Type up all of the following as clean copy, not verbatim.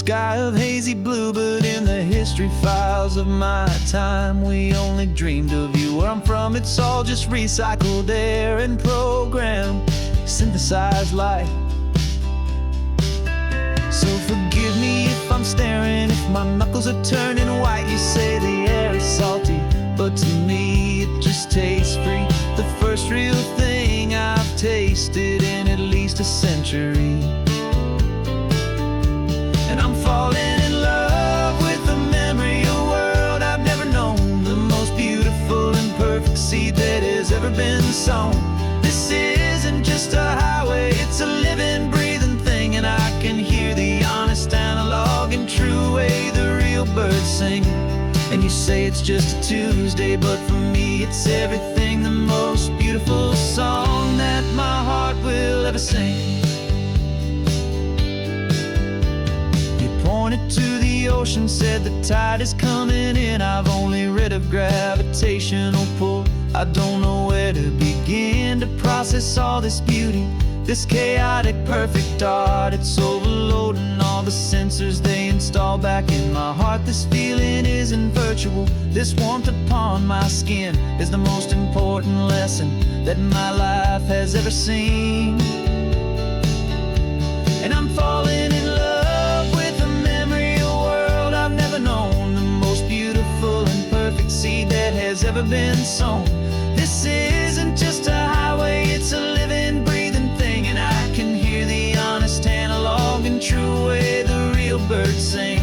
sky of hazy blue, but in the history files of my time, we only dreamed of you. Where I'm from, it's all just recycled air and programmed, synthesized light. So forgive me if I'm staring, if my knuckles are turning white. You say the air is salty, but to me it just tastes free. The first real thing I've tasted in at least a century. And I'm falling in love with the memory of a world I've never known, the most beautiful and perfect seed that has ever been sown. This isn't just a highway, it's a living, breathing thing, and I can hear the honest, analog, and true way the real birds sing. And you say it's just a Tuesday, but for me it's everything, the most beautiful song that my heart will ever sing. Pointed to the ocean, said the tide is coming in. I've only read of gravitational pull. I don't know where to begin to process all this beauty, this chaotic perfect art. It's overloading all the sensors they install back in my heart. This feeling isn't virtual, this warmth upon my skin is the most important lesson that my life has ever seen. And I'm falling in love with a memory of a world I've never known, the most beautiful and perfect seed that has ever been sown. This isn't just a highway, it's a living, breathing thing, and I can hear the honest, analog, and true way the real birds sing.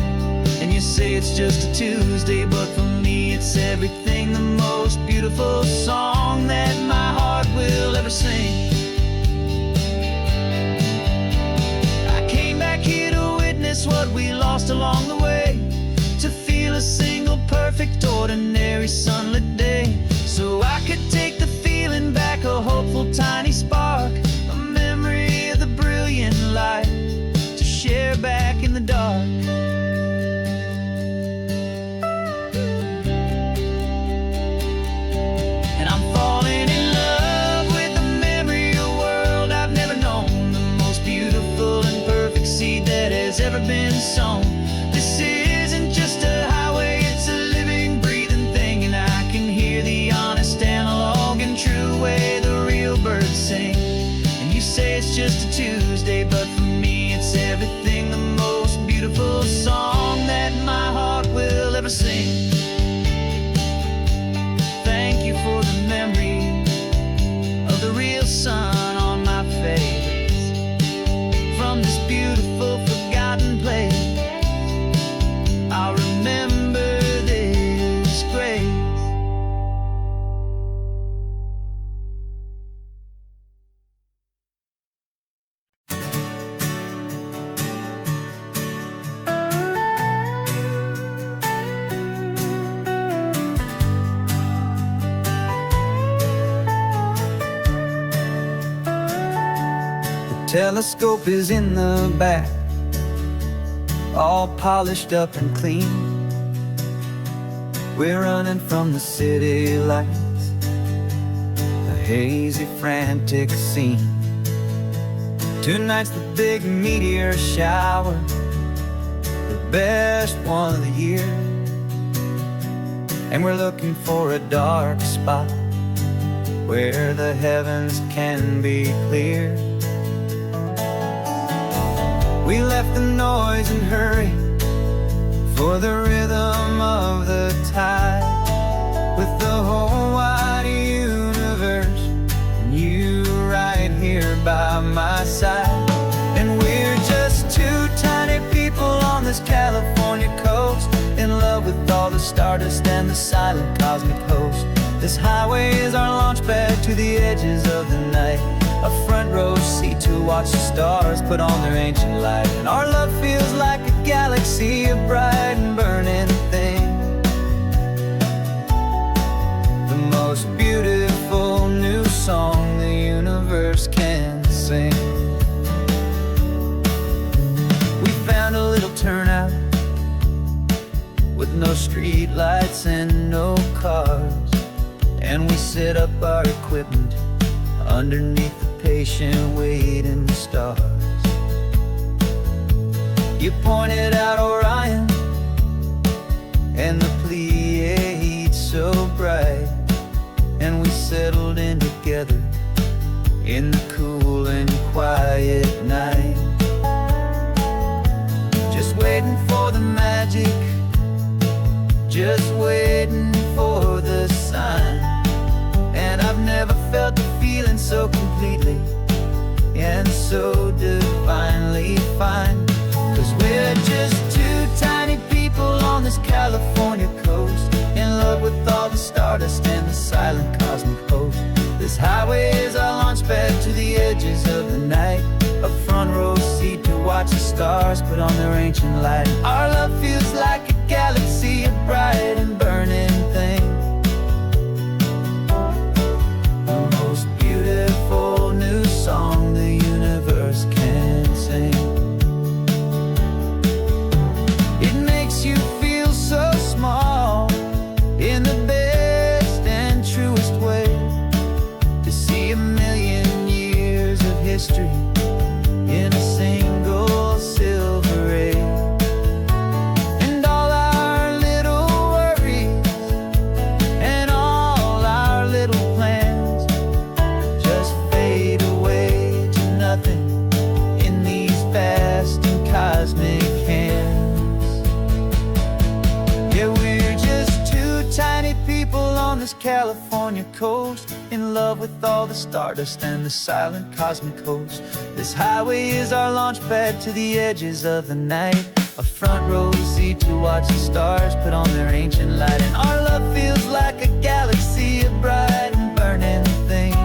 And you say it's just a Tuesday, but for me it's everything, the most beautiful song that my heart will ever sing. What we lost along the way, to feel a single perfect ordinary sunlit day, so I could take the feeling back, a hopeful tiny spark, a memory of the brilliant light to share back in the dark. And I'm falling in love with the memory of a world I've never known, the most beautiful and perfect seed that has ever been sown. This isn't just a highway, it's a living, breathing thing, and I can hear the honest, analog, and true way the real birds sing. And you say it's just a Tuesday, but for me it's everything, the most beautiful song that my heart will ever sing. Thank you for the memory of the real sun on my face, from this beautiful forgotten place. I'll remember this grace. The telescope is in the back, all polished up and clean. We're running from the city lights, a hazy, frantic scene. Tonight's the big meteor shower, the best one of the year, and we're looking for a dark spot where the heavens can be clear. We left the noise and hurry for the rhythm of the tide, with the whole wide universe and you right here by my side. And we're just two tiny people on this California coast, in love with all the stardust and the silent cosmic host. This highway is our launch pad to the edges of the night, a front row seat to watch the stars put on their ancient light. And our love feels like a galaxy, a bright and burning thing, the most beautiful new song the universe can sing. We found a little turnout with no street lights and no cars, and we set up our equipment underneath the patient waiting stars. You pointed out Orion and the Pleiades so bright, and we settled in together in the cool and quiet night, just waiting for the magic, just waiting for the sign. And I've never felt the feeling so completely and so divinely fine. 'Cause we're just two tiny people on this California coast, in love with all the stardust and the silent cosmic host. This highway is our launch pad to the edges of the night, a front row seat to watch the stars put on their ancient light. Our love feels like a galaxy, a bright and burning thing, the most beautiful new song the universe can sing. It makes you feel so small in the best and truest way, to see a million years of history in a single silver ray. And all our little worries and all our little plans just fade away to nothing in these vast and cosmic hands. Yeah, we're just two tiny people on this California coast, in love with all the stardust and the silent cosmic host. This highway is our launch pad to the edges of the night, a front row seat to watch the stars put on their ancient light. And our love feels like a galaxy, a bright and burning thing,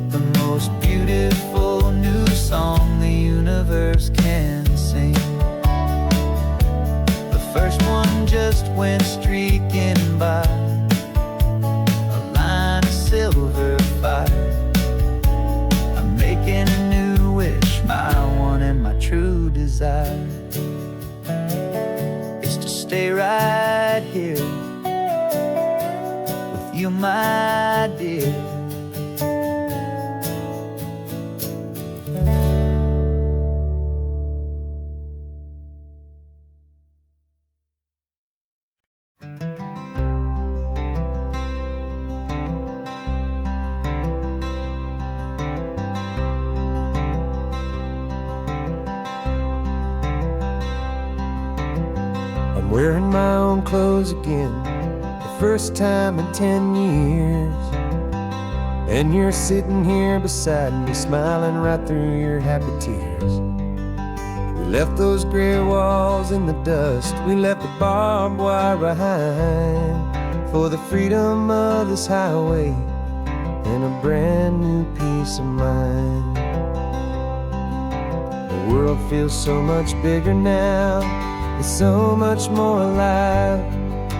the most beautiful new song the universe can sing. The first one just went streaking by, a line of silver fire. I'm making a new wish, my one and my true desire is to stay right here with you, my dear. I'm wearing my own clothes again, the first time in 10 years. And you're sitting here beside me, smiling right through your happy tears. We left those gray walls in the dust, we left the barbed wire behind, for the freedom of this highway and a brand new peace of mind. The world feels so much bigger now, it's so much more alive.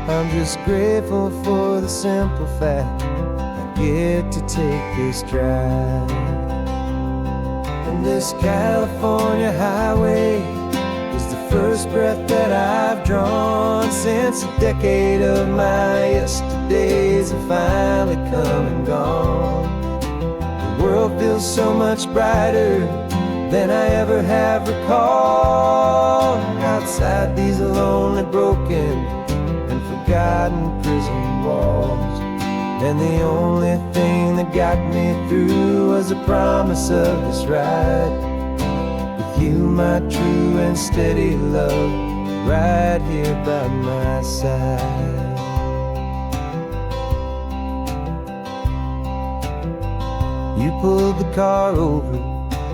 I'm just grateful for the simple fact I get to take this drive. And this California highway is the first breath that I've drawn since a decade of my yesterdays have finally come and gone. The world feels so much brighter than I ever have recalled, outside these lonely, broken and forgotten prison walls. And the only thing that got me through was the promise of this ride with you, my true and steady love, right here by my side. You pulled the car over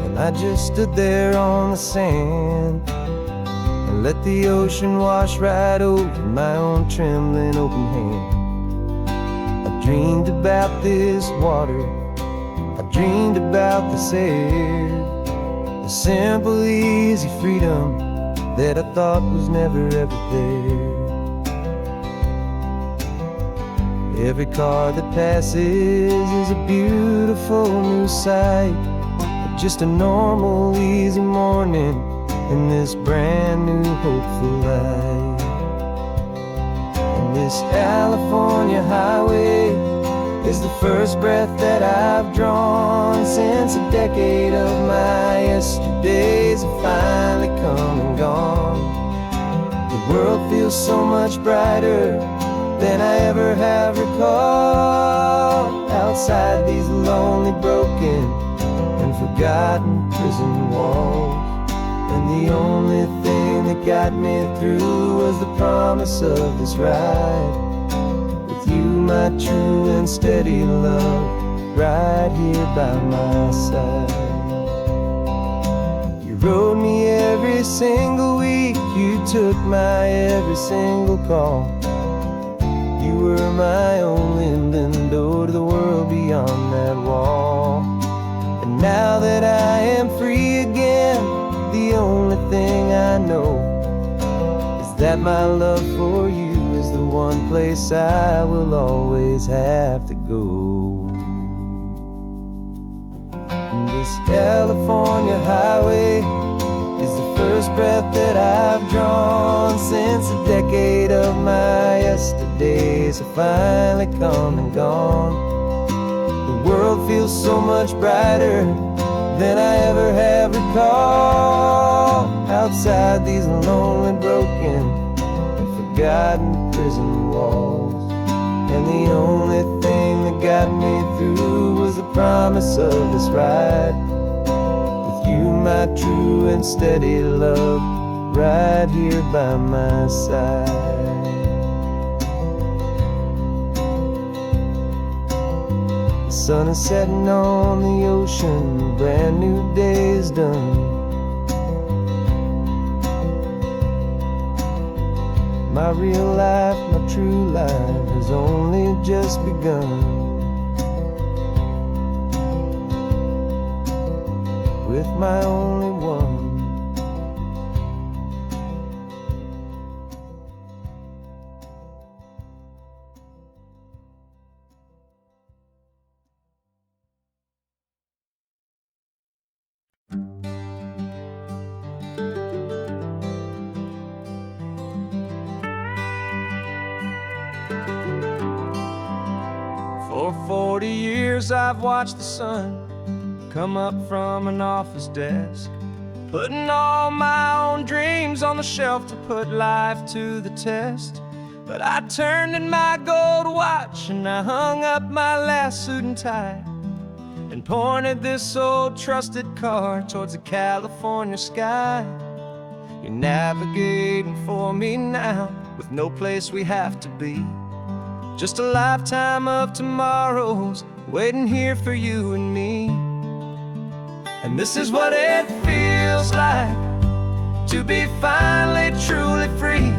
and I just stood there on the sand and let the ocean wash right over my own trembling open hand. I dreamed about this water, I dreamed about this air, the simple, easy freedom that I thought was never ever there. Every car that passes is a beautiful new sight, just a normal, easy morning in this brand new, hopeful life. And this California highway is the first breath that I've drawn since a decade of my yesterdays have finally come and gone. The world feels so much brighter than I ever have recalled. Outside these lonely, broken, and forgotten prison walls. And the only thing that got me through was the promise of this ride. With you, my true and steady love, right here by my side. You rode me every single week, you took my every single call. You were my only window to the world beyond that wall. And now that I am free again, the only thing I know is that my love for you is the one place I will always have to go. And this California highway is the first breath that I've drawn since a decade of my yesterdays have finally come and gone. The world feels so much brighter than I ever have recalled. Outside these lonely, broken, and forgotten prison walls. And the only thing that got me through was the promise of this ride. With you, my true and steady love, right here by my side. The sun is setting on the ocean, a brand new day is done. My real life, my true life has only just begun. With my only one. For 40 years I've watched the sun come up from an office desk, putting all my own dreams on the shelf to put life to the test. But I turned in my gold watch and I hung up my last suit and tie, and pointed this old trusted car towards the California sky. You're navigating for me now, with no place we have to be. Just a lifetime of tomorrows waiting here for you and me. And this is what it feels like to be finally truly free,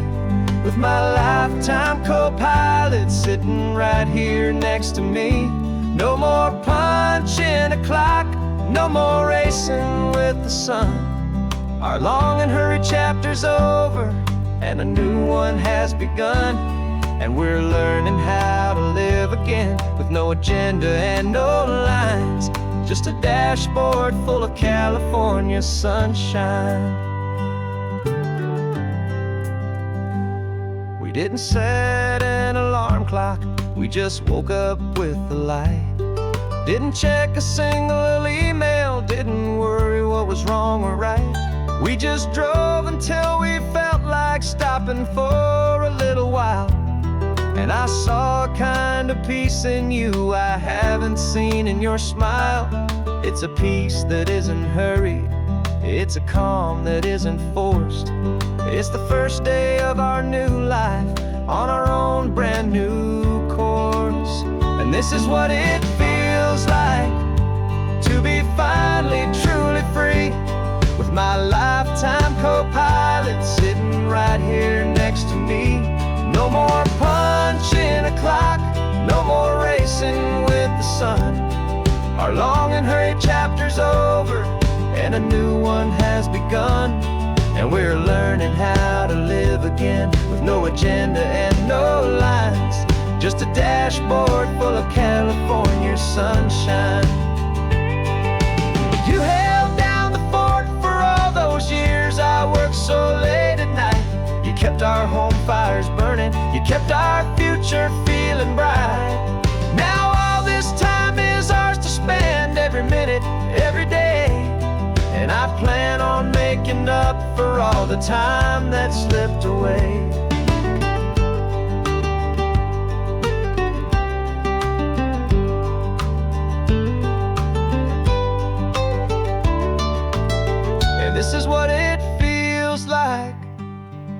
with my lifetime co-pilot sitting right here next to me. No more punching a clock, no more racing with the sun. Our long and hurried chapter's over and a new one has begun. And we're learning how to live again, with no agenda and no lines, just a dashboard full of California sunshine. We didn't set an alarm clock, we just woke up with the light. Didn't check a single email, didn't worry what was wrong or right. We just drove until we felt like stopping for a little while. And I saw a kind of peace in you I haven't seen in your smile. It's a peace that isn't hurried, it's a calm that isn't forced. It's the first day of our new life on our own brand new course. And this is what it feels like to be finally truly free, with my lifetime co-pilot sitting right here next to me. No more punching a clock, no more racing with the sun. Our long and hurried chapter's over and a new one has begun. And we're learning how to live again, with no agenda and no lines, just a dashboard full of California sunshine. You held down the fort for all those years I worked so late at night. You kept our home fires burning, you kept our future feeling bright. Now all making up for all the time that slipped away. And this is what it feels like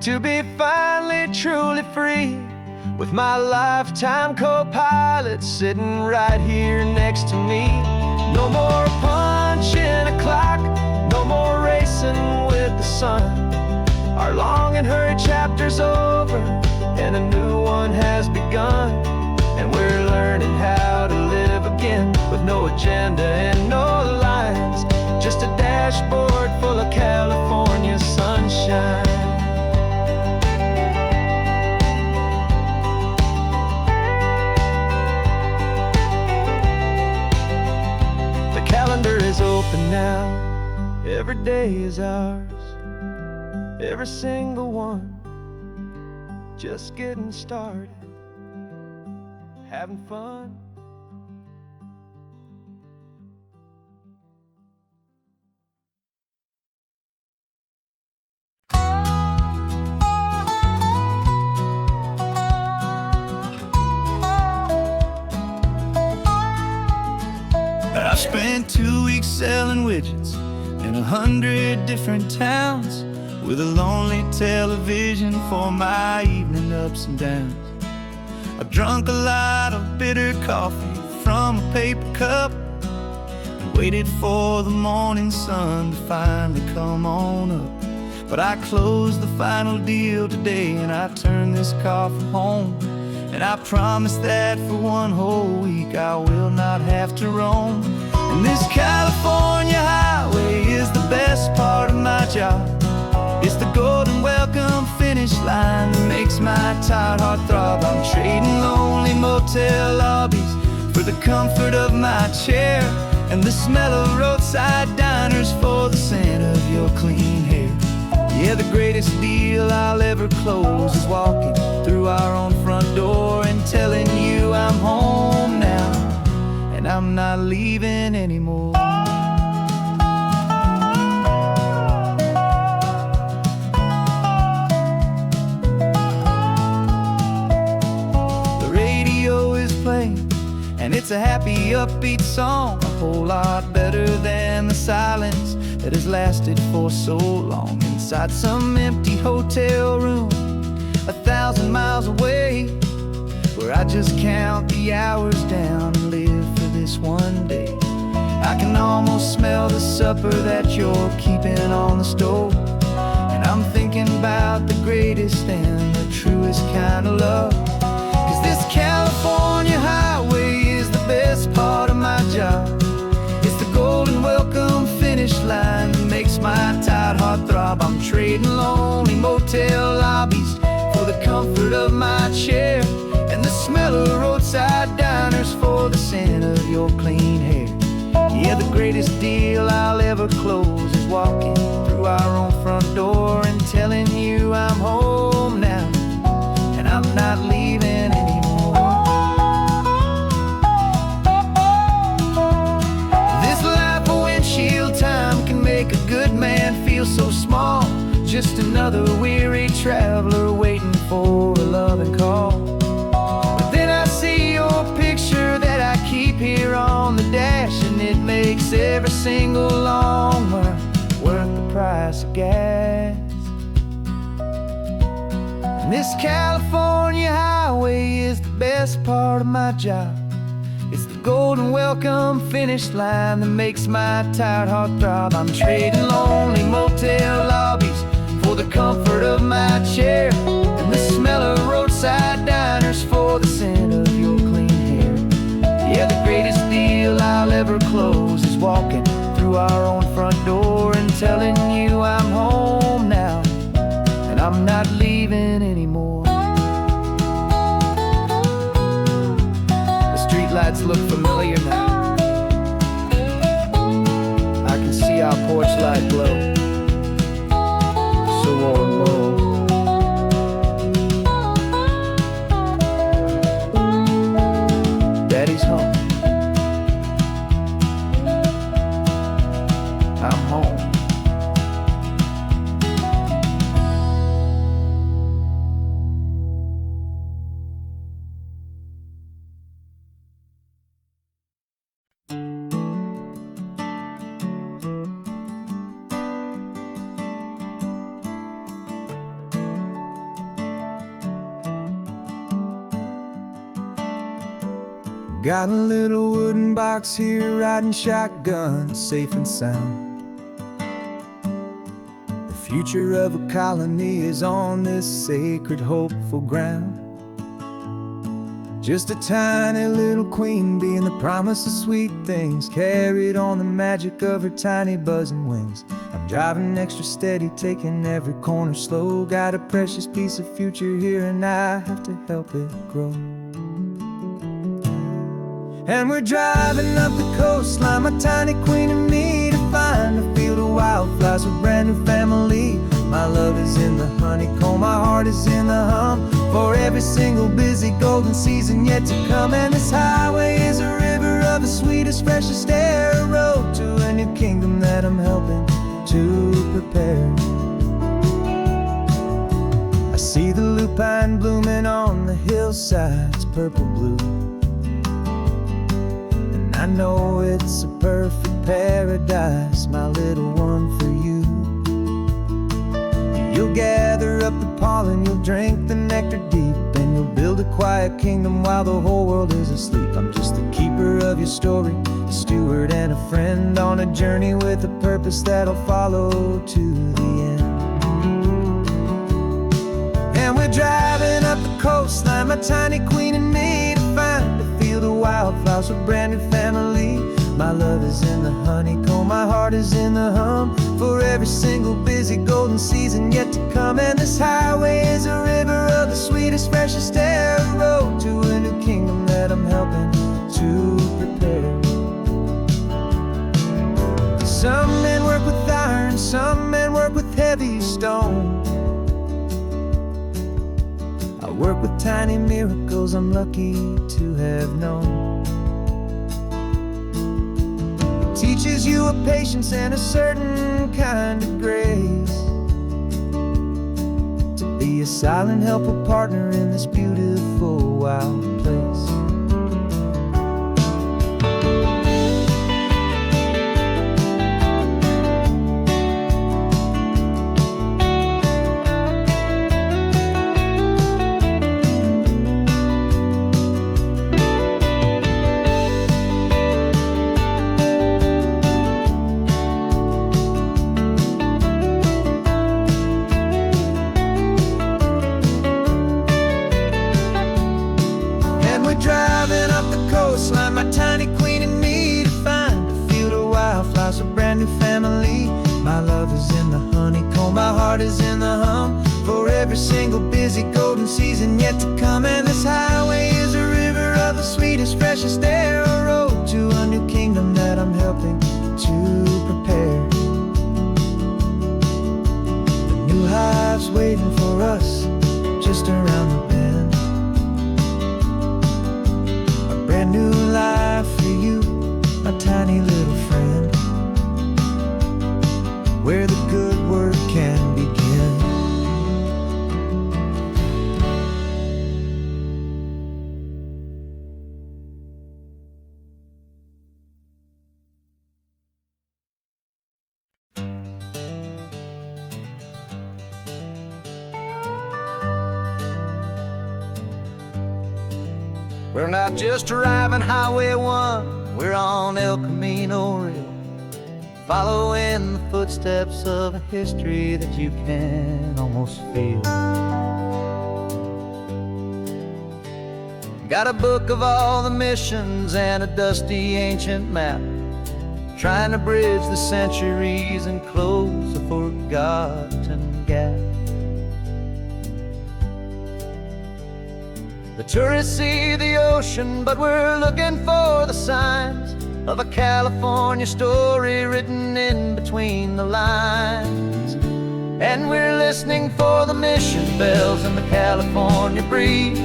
to be finally truly free, with my lifetime co-pilot sitting right here next to me. No more punching a clock, no more racing with the sun. Our long and hurried chapter's over, and a new one has begun. And we're learning how to live again, with no agenda and no lines, just a dashboard full of California sunshine. Calendar is open now, every day is ours, every single one, just getting started, having fun. I spent 2 weeks selling widgets in 100 different towns, with a lonely television for my evening ups and downs. I drank a lot of bitter coffee from a paper cup, and waited for the morning sun to finally come on up. But I closed the final deal today, and I turned this car from home. And I promise that for one whole week I will not have to roam. And this California highway is the best part of my job. It's the golden welcome finish line that makes my tired heart throb. I'm trading lonely motel lobbies for the comfort of my chair, and the smell of roadside diners for the scent of your clean hair. Yeah, the greatest deal I'll ever close is walking through our own front door and telling you I'm home now, and I'm not leaving anymore. The radio is playing, and it's a happy, upbeat song, a whole lot better than the silence that has lasted for so long. Inside some empty hotel room 1,000 miles away, where I just count the hours down and live for this one day. I can almost smell the supper that you're keeping on the stove, and I'm thinking about the greatest and the truest kind of love. 'Cause this California highway is the best part of my job. It's the golden welcome finish line that makes my tired heart throb. I'm trading lonely motel lobbies for the comfort of my chair, and the smell of roadside diners for the scent of your clean hair. Yeah, the greatest deal I'll ever close is walking through our own front door and telling you I'm home now, and I'm not leaving anymore. This life of windshield time can make a good man feel so small, just another weary traveler waiting for a loving call. But then I see your picture that I keep here on the dash, and it makes every single long mile worth the price of gas. And this California highway is the best part of my job. It's the golden welcome finish line that makes my tired heart throb. I'm trading lonely motel lobbies for the comfort of my chair, and the smell of roadside diners for the scent of your clean hair. Yeah, the greatest deal I'll ever close is walking through our own front door and telling you I'm home now, and I'm not leaving anymore. The streetlights look familiar now. I can see our porch light glow, so warm, low. Daddy's home. I'm home. Got a little wooden box here, riding shotgun, safe and sound. The future of a colony is on this sacred, hopeful ground. Just a tiny little queen bee and the promise of sweet things, carried on the magic of her tiny buzzing wings. I'm driving extra steady, taking every corner slow. Got a precious piece of future here and I have to help it grow. And we're driving up the coastline, my tiny queen and me, to find a field of wildflowers with a brand new family. My love is in the honeycomb, my heart is in the hum, for every single busy golden season yet to come. And this highway is a river of the sweetest, freshest air, a road to a new kingdom that I'm helping to prepare. I see the lupine blooming on the hillsides, purple blue, and I know it's a perfect paradise, my little one, for you. You'll gather up the pollen, you'll drink the nectar deep, and you'll build a quiet kingdom while the whole world is asleep. I'm just the keeper of your story, a steward and a friend, on a journey with a purpose that'll follow to the end. And we're driving up the coastline, my tiny queen and me, to find a field of wildflowers with a brand new family. My love is in the honeycomb, my heart is in the hum, for every single busy golden season yet to come. And this highway is a river of the sweetest, freshest air, a road to a new kingdom that I'm helping to prepare. Some men work with iron, some men work with heavy stone. I work with tiny miracles I'm lucky to have known. Teaches you a patience and a certain kind of grace, to be a silent, helpful partner in this beautiful, wild place. Driving up the coastline, my tiny queen and me, to find a field of wildflowers, a brand new family. My love is in the honeycomb, my heart is in the hum, for every single busy golden season yet to come. And this highway is a river of the sweetest, freshest air, a road to a new kingdom that I'm helping to prepare. The new hive's waiting for us just around the bend. Brand new life for you, my tiny little friend, where the good work can begin. We're not just driving Highway 1, we're on El Camino Real, following the footsteps of a history that you can almost feel. Got a book of all the missions and a dusty ancient map, trying to bridge the centuries and close a forgotten gap. The tourists see the ocean, but we're looking for the signs of a California story written in between the lines. And we're listening for the mission bells and the California breeze,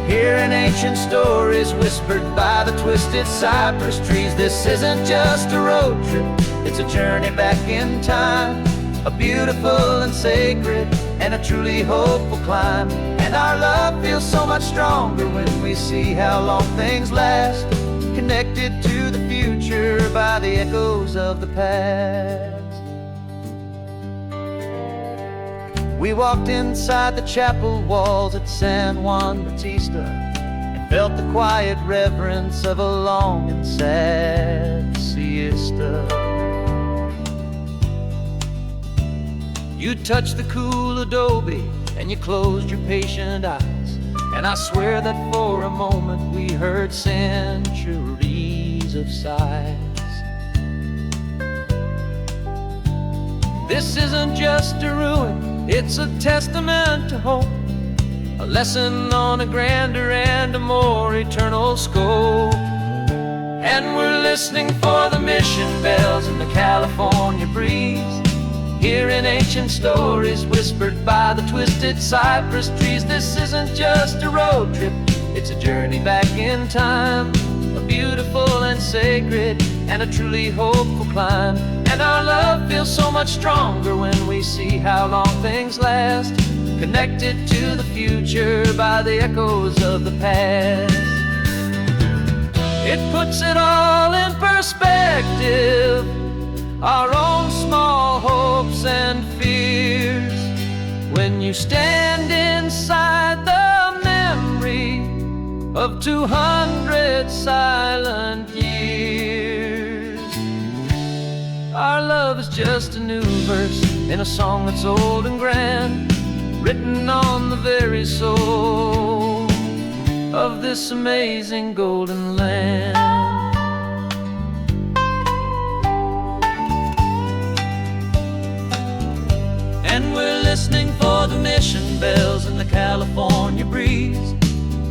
hearing ancient stories whispered by the twisted cypress trees. This isn't just a road trip, it's a journey back in time, a beautiful and sacred and a truly hopeful climb. And our love feels so much stronger when we see how long things last, connected to the future by the echoes of the past. We walked inside the chapel walls at San Juan Bautista and felt the quiet reverence of a long and sad siesta. You touched the cool adobe and you closed your patient eyes, and I swear that for a moment we heard centuries of sighs. This isn't just a ruin, it's a testament to hope, a lesson on a grander and a more eternal scope. And we're listening for the mission bells in the California breeze, hearing ancient stories whispered by the twisted cypress trees. This isn't just a road trip, it's a journey back in time, a beautiful and sacred and a truly hopeful climb. And our love feels so much stronger when we see how long things last, connected to the future by the echoes of the past. It puts it all in perspective, our own small hopes and fears, when you stand inside the memory of 200 silent years. Our love is just a new verse in a song that's old and grand, written on the very soul of this amazing golden land. And we're listening for the mission bells in the California breeze,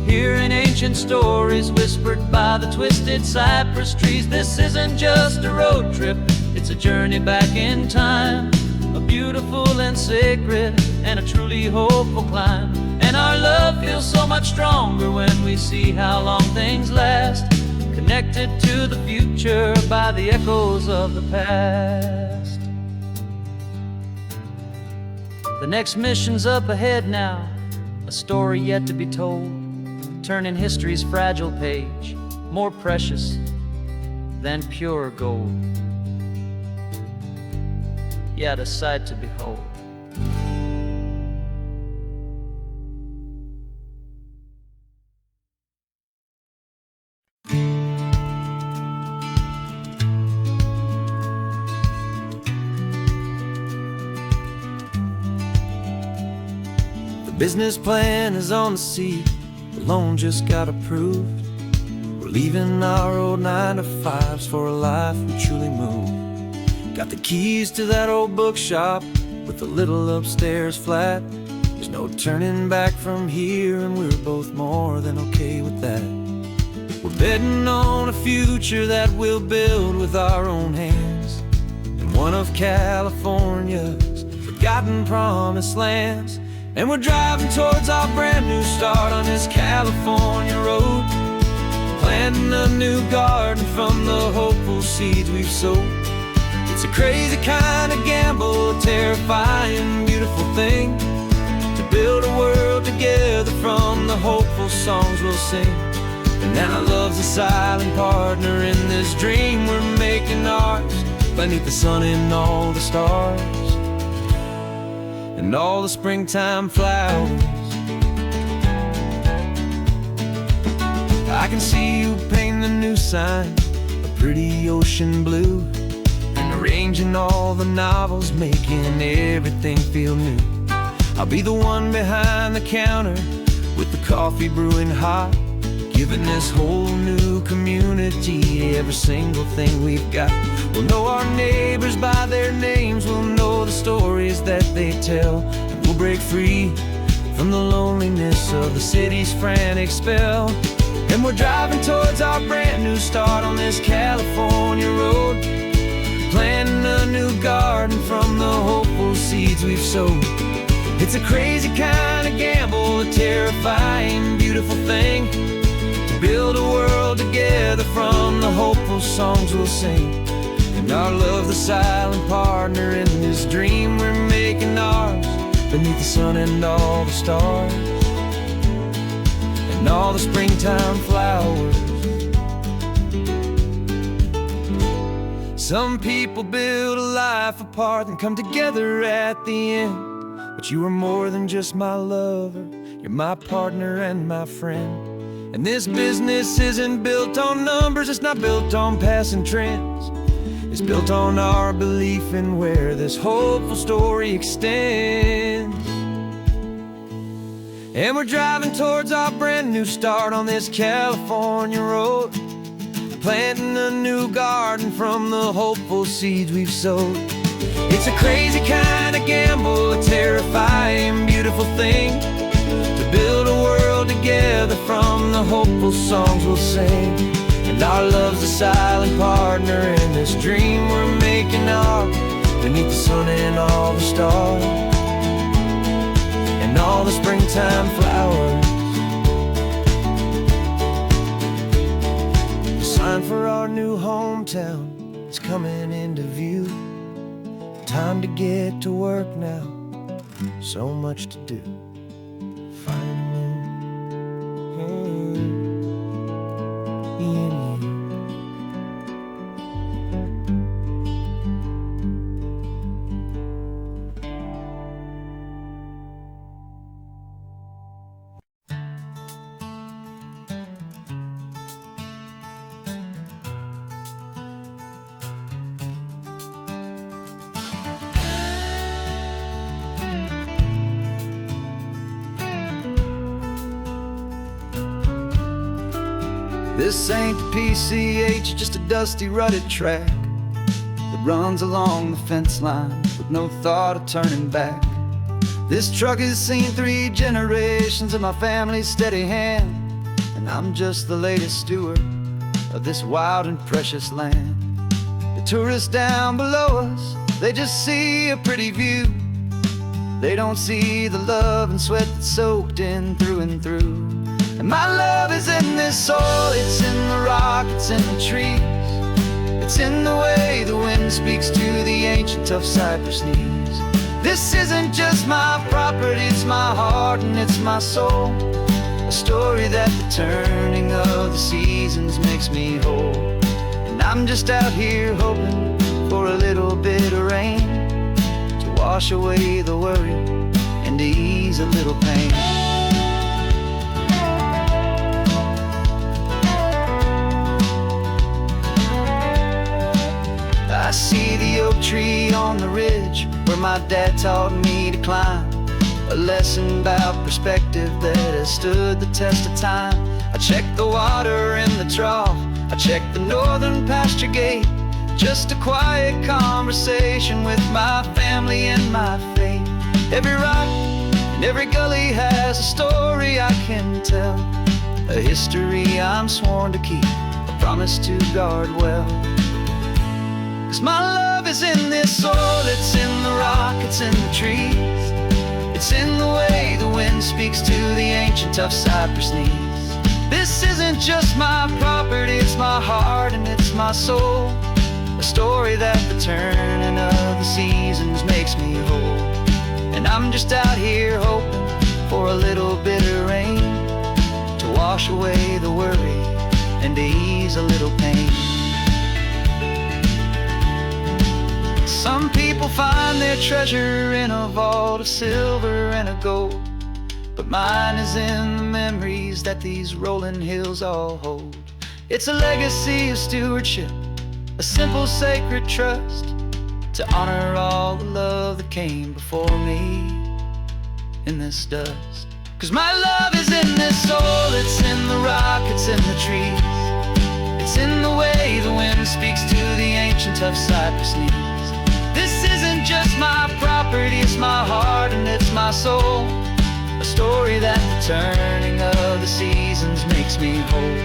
hearing ancient stories whispered by the twisted cypress trees. This isn't just a road trip, it's a journey back in time, a beautiful and sacred and a truly hopeful climb. And our love feels so much stronger when we see how long things last, connected to the future by the echoes of the past. The next mission's up ahead now, a story yet to be told, turning history's fragile page more precious than pure gold. Yet a sight to behold. The business plan is on the seat, the loan just got approved. We're leaving our old 9-to-5s for a life we truly move. Got the keys to that old bookshop with the little upstairs flat. There's no turning back from here, and we're both more than okay with that. We're betting on a future that we'll build with our own hands, in one of California's forgotten promised lands. And we're driving towards our brand new start on this California road, planting a new garden from the hopeful seeds we've sowed. It's a crazy kind of gamble, a terrifying, beautiful thing, to build a world together from the hopeful songs we'll sing. And now love's a silent partner in this dream we're making ours, beneath the sun and all the stars and all the springtime flowers. I can see you painting the new sign a pretty ocean blue, arranging all the novels, making everything feel new. I'll be the one behind the counter with the coffee brewing hot, giving this whole new community every single thing we've got. We'll know our neighbors by their names, we'll know the stories that they tell, and we'll break free from the loneliness of the city's frantic spell. And we're driving towards our brand new start on this California road, planting a new garden from the hopeful seeds we've sowed. It's a crazy kind of gamble, a terrifying, beautiful thing, to build a world together from the hopeful songs we'll sing. And our love, the silent partner in this dream we're making ours, beneath the sun and all the stars and all the springtime flowers. Some people build a life apart and come together at the end, but you are more than just my lover, you're my partner and my friend. And this business isn't built on numbers, it's not built on passing trends. It's built on our belief in where this hopeful story extends. And we're driving towards our brand new start on this California road, planting a new garden from the hopeful seeds we've sowed. It's a crazy kind of gamble, a terrifying, beautiful thing, to build a world together from the hopeful songs we'll sing. And our love's a silent partner in this dream we're making ours, beneath the sun and all the stars, and all the springtime flowers. The sign for our new hometown is coming into view. Time to get to work now, so much to do. This ain't the PCH, just a dusty, rutted track that runs along the fence line with no thought of turning back. This truck has seen 3 generations of my family's steady hand, and I'm just the latest steward of this wild and precious land. The tourists down below us, they just see a pretty view. They don't see the love and sweat that's soaked in through and through. And my love is in this soil, it's in the rock, it's in the trees. It's in the way the wind speaks to the ancient tough cypress knees. This isn't just my property, it's my heart and it's my soul. A story that the turning of the seasons makes me whole. And I'm just out here hoping for a little bit of rain to wash away the worry and to ease a little pain. I see the oak tree on the ridge where my dad taught me to climb, a lesson about perspective that has stood the test of time. I check the water in the trough, I check the northern pasture gate, just a quiet conversation with my family and my faith. Every rock and every gully has a story I can tell, a history I'm sworn to keep, a promise to guard well. 'Cause my love is in this soil, it's in the rock, it's in the trees. It's in the way the wind speaks to the ancient tough cypress knees. This isn't just my property, it's my heart and it's my soul. A story that the turning of the seasons makes me whole. And I'm just out here hoping for a little bit of rain to wash away the worry and to ease a little pain. Some people find their treasure in a vault of silver and of gold, but mine is in the memories that these rolling hills all hold. It's a legacy of stewardship, a simple sacred trust, to honor all the love that came before me in this dust. 'Cause my love is in this soil, it's in the rock, it's in the trees. It's in the way the wind speaks to the ancient tough cypress knees. This isn't just my property, it's my heart and it's my soul. A story that the turning of the seasons makes me whole.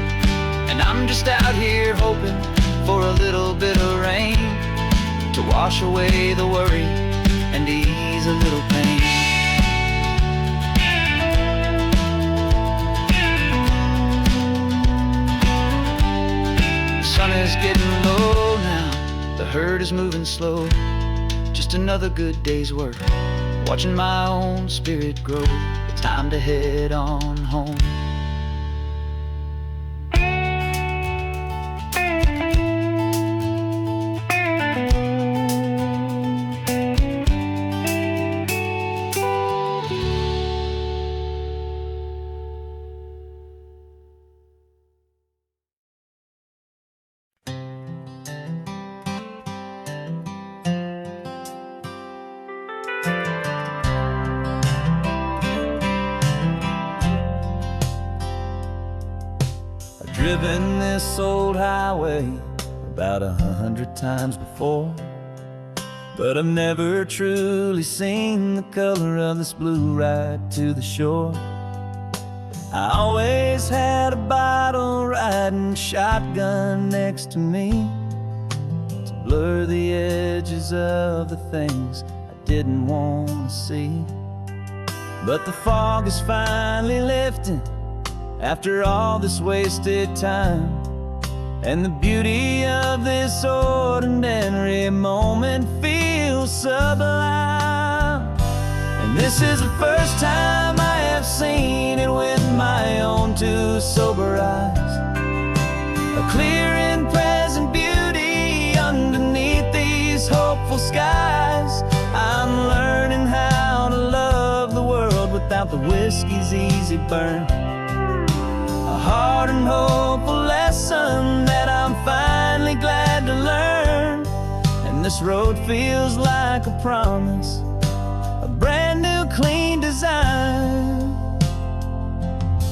And I'm just out here hoping for a little bit of rain to wash away the worry and ease a little pain. The sun is getting low now, the herd is moving slow. Just another good day's work, watching my own spirit grow. It's time to head on home. driven this old highway about 100 times before, but I've never truly seen the color of this blue right to the shore. I always had a bottle riding shotgun next to me to blur the edges of the things I didn't want to see. But the fog is finally lifting after all this wasted time, and the beauty of this ordinary moment feels sublime. And this is the first time I have seen it with my own two sober eyes. A clear and present beauty underneath these hopeful skies. I'm learning how to love the world without the whiskey's easy burn. A hard and hopeful lesson that I'm finally glad to learn. And this road feels like a promise, a brand new clean design.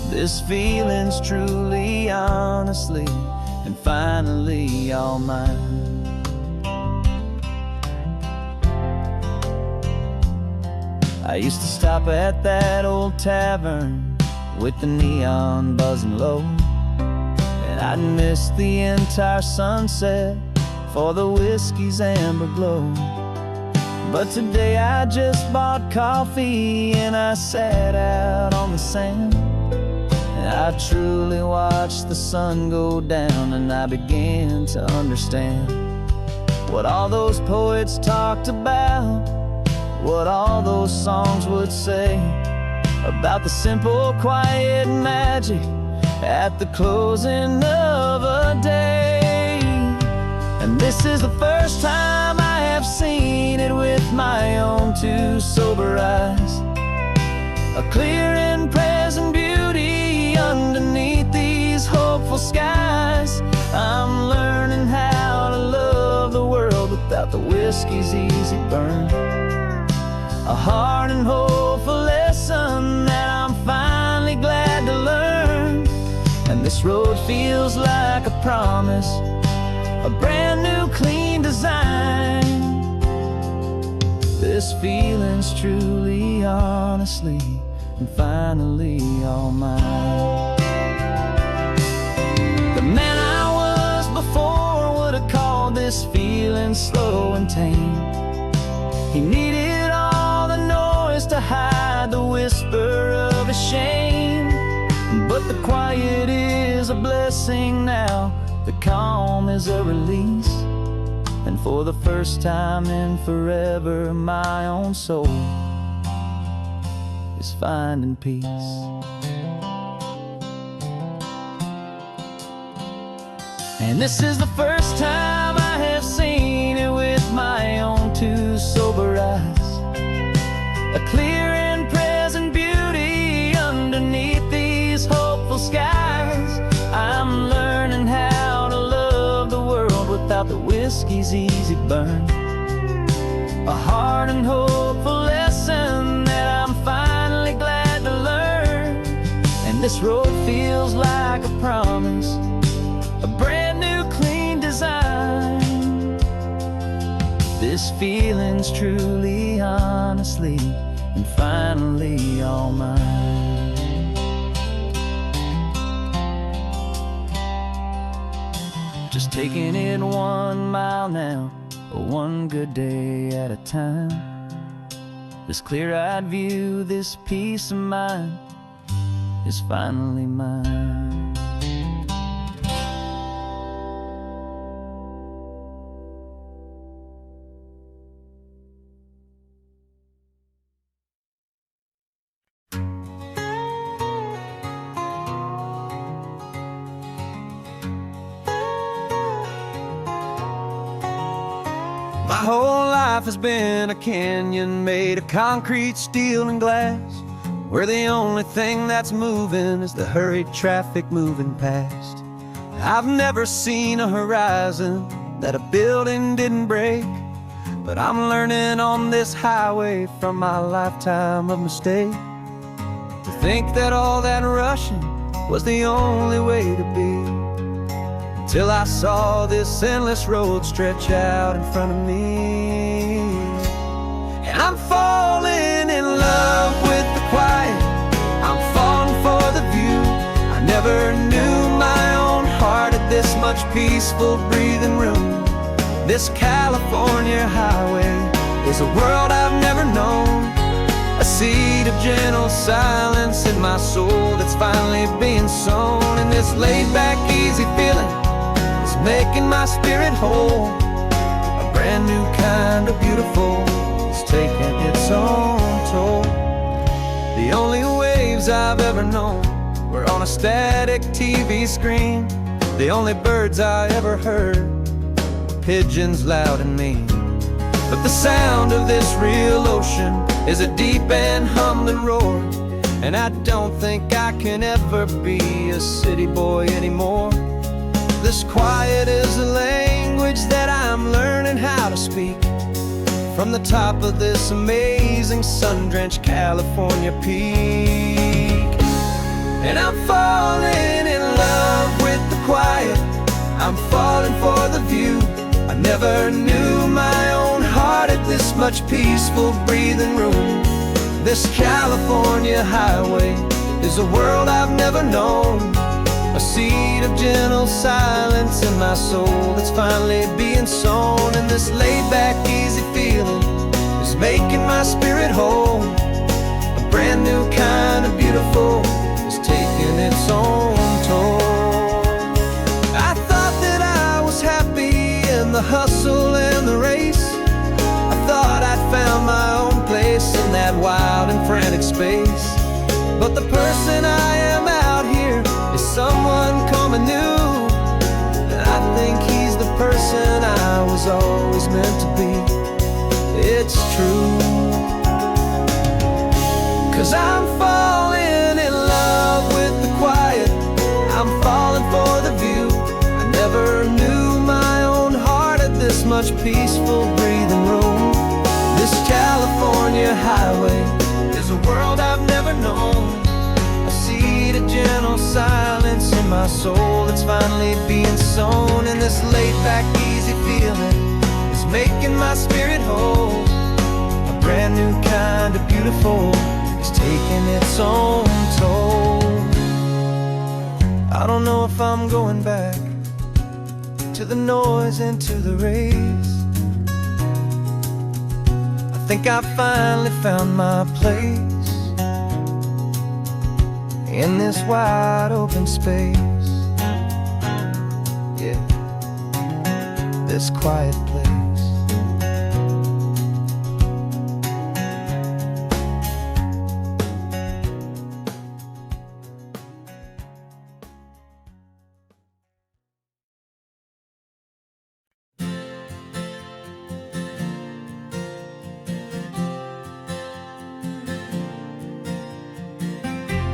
This feeling's truly, honestly, and finally all mine. I used to stop at that old tavern with the neon buzzing low, and I'd miss the entire sunset for the whiskey's amber glow. But today I just bought coffee and I sat out on the sand, and I truly watched the sun go down, and I began to understand what all those poets talked about, what all those songs would say about the simple, quiet magic at the closing of a day. And this is the first time I have seen it with my own two sober eyes. A clear and present beauty underneath these hopeful skies. I'm learning how to love the world without the whiskey's easy burn. A hard and hopeful lesson that I'm finally glad to learn. And this road feels like a promise, a brand new clean design. This feeling's truly, honestly, and finally all mine. The man I was before would have called this feeling slow and tame. He needed all the noise to hide the whisper of a shame. But the quiet is a blessing now, the calm is a release. And for the first time in forever, my own soul is finding peace. And this is the first time I have seen it with my own two sober eyes. A clear and present beauty underneath these hopeful skies. I'm learning how to love the world without the whiskey's easy burn. A hard and hopeful lesson that I'm finally glad to learn. And this road feels like a promise, a brand new clean design. This feeling's truly, honestly, and finally all mine. Just taking it 1 mile now, one good day at a time. This clear-eyed view, this peace of mind is finally mine. My whole life has been a canyon made of concrete, steel, and glass, where the only thing that's moving is the hurried traffic moving past. I've never seen a horizon that a building didn't break, but I'm learning on this highway from my lifetime of mistakes to think that all that rushing was the only way to be. Till I saw this endless road stretch out in front of me. And I'm falling in love with the quiet, I'm falling for the view. I never knew my own heart had this much peaceful breathing room. This California highway is a world I've never known, a seed of gentle silence in my soul that's finally being sown. And this laid-back, easy feeling is making my spirit whole. A brand new kind of beautiful is taking its own toll. The only waves I've ever known were on a static TV screen. The only birds I ever heard were pigeons loud and mean. But the sound of this real ocean is a deep and humbling roar. And I don't think I can ever be a city boy anymore. This quiet is a language that I'm learning how to speak from the top of this amazing sun-drenched California peak. And I'm falling in love with the quiet, I'm falling for the view. I never knew my own heart had this much peaceful breathing room. This California highway is a world I've never known, a seed of gentle silence in my soul that's finally being sown. And this laid-back, easy feeling is making my spirit whole. A brand new kind of beautiful is taking its own toll. I thought that I was happy in the hustle and the race. I thought I'd found my own place in that wild and frantic space. But the person I am out here is someone coming new, and I think he's the person I was always meant to be. It's true, 'cause I'm falling in love with the quiet, I'm falling for the view. I never knew my own heart had this much peaceful breathing room. This California highway is a world I've never known, a seed of gentle silence in my soul that's finally being sown. And this laid-back, easy feeling is making my spirit whole. A brand new kind of beautiful is taking its own toll. I don't know if I'm going back to the noise and to the race. I think I finally found my place in this wide open space. Yeah, this quiet place.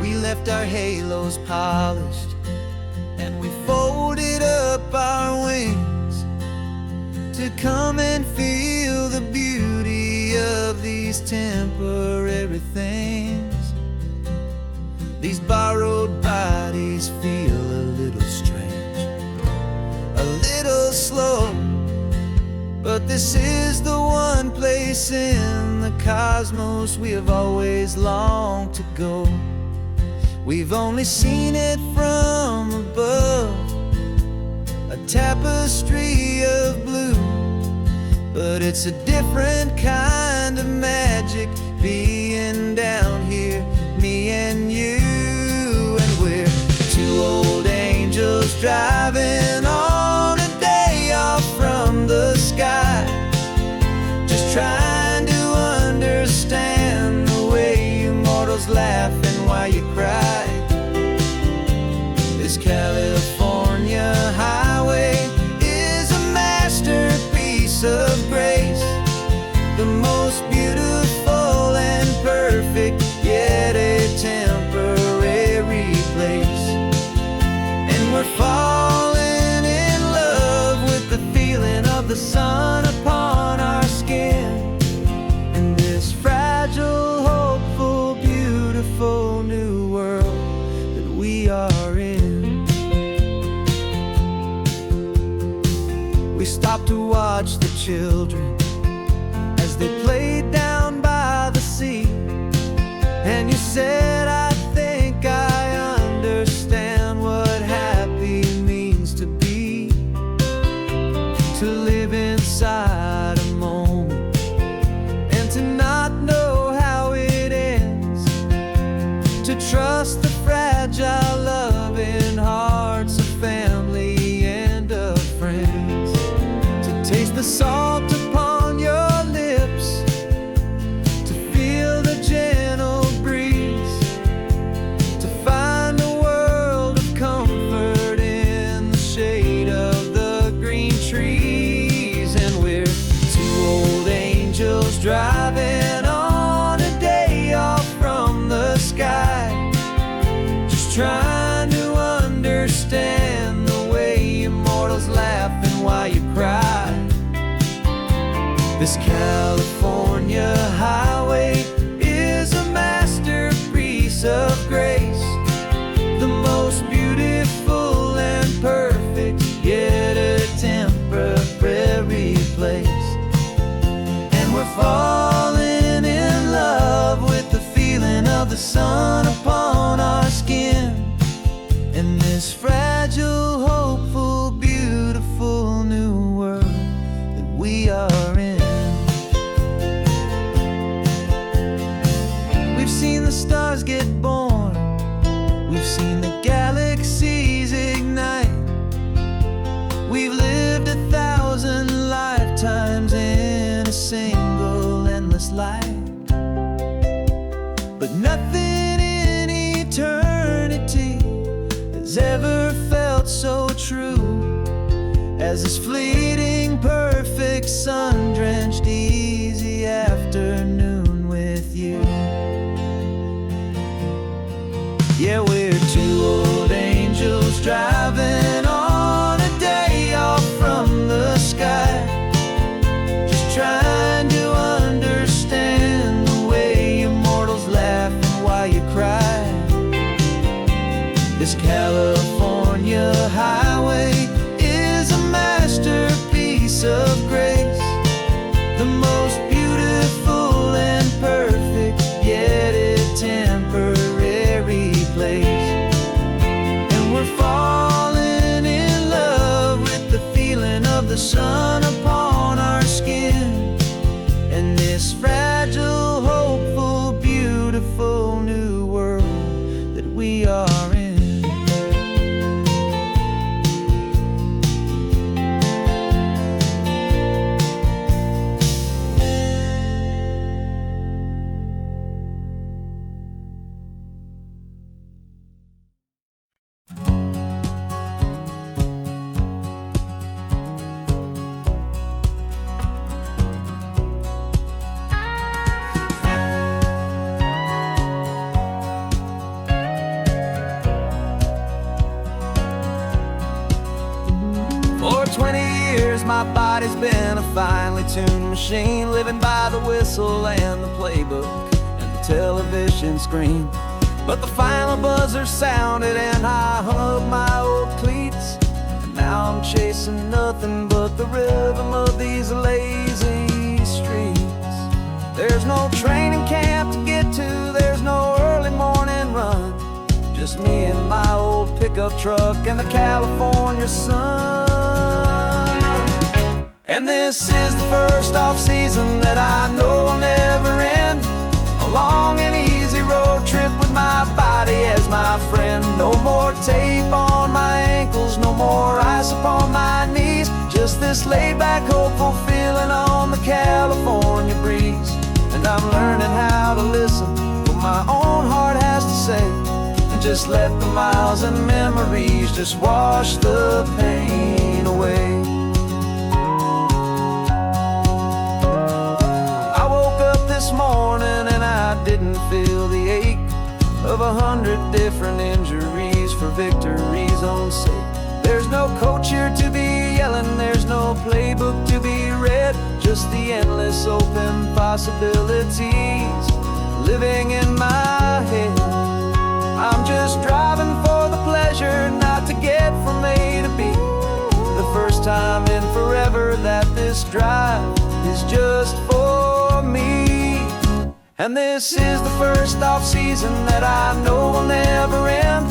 We left our halos polished and we folded up our wings to come and feel the beauty of these temporary things. These borrowed bodies feel a little strange, a little slow, but this is the one place in the cosmos we have always longed to go. We've only seen it from above, a tapestry of blue, but it's a different kind of magic being down here, me and you. And we're two old angels driving on a day off from the sky, just trying to understand the way you mortals laugh and why you cry. This California highway is a masterpiece of grace, the most beautiful and perfect, yet a temporary place. And we're falling in love with the feeling of the sun upon our skin, in this fragile, hopeful, beautiful new world that we are to watch the children as they played down by the sea. And you said, I think I understand what happy means to be, to live inside a moment and to not know how it ends, to trust the fragile loving hearts of family and of friends, to taste the salt upon your lips, to feel the gentle breeze, to find a world of comfort in the shade of the green trees. And we're two old angels driving on a day off from the sky, just trying to understand the way immortals laugh and why you cry. This California highway is a masterpiece of grace, the most beautiful and perfect, yet a temporary place. And we're falling in love with the feeling of the sun upon our skin, in this fragile, hopeful, beautiful new world that we are in. We've seen the stars get born, we've seen the galaxies ignite, we've lived 1,000 lifetimes in a single endless life. But nothing in eternity has ever felt so true as this fleeting, perfect, sun-drenched, easy afternoon with you. Yeah, we're two old angels driving on a day off from the sky, just trying to understand the way immortals laugh and why you cry. This California highway is a masterpiece of grace, the most beautiful and perfect, yet a temporary place. And we're falling in love with the feeling of the sun upon our skin, and this fragile, hopeful, beautiful new world that we are in. For 20 years my body's been a finely tuned machine, living by the whistle and the playbook and the television screen. But the final buzzer sounded and I hung up my old cleats, and now I'm chasing nothing but the rhythm of these lazy streets. There's no training camp to get to, there's no early morning run, just me and my old pickup truck and the California sun. And this is the first off-season that I know will never end, a long and easy road trip with my body as my friend. No more tape on my ankles, no more ice upon my knees, just this laid-back, hopeful feeling on the California breeze. And I'm learning how to listen what my own heart has to say, and just let the miles and memories just wash the pain away. I woke up this morning and I didn't feel the ache of 100 different injuries for victory's own sake. There's no coach here to be yelling, there's no playbook to be read, just the endless open possibilities living in my head. I'm just driving for the pleasure, not to get from A to B. The first time in forever that just for me. And this is the first off-season that I know will never end.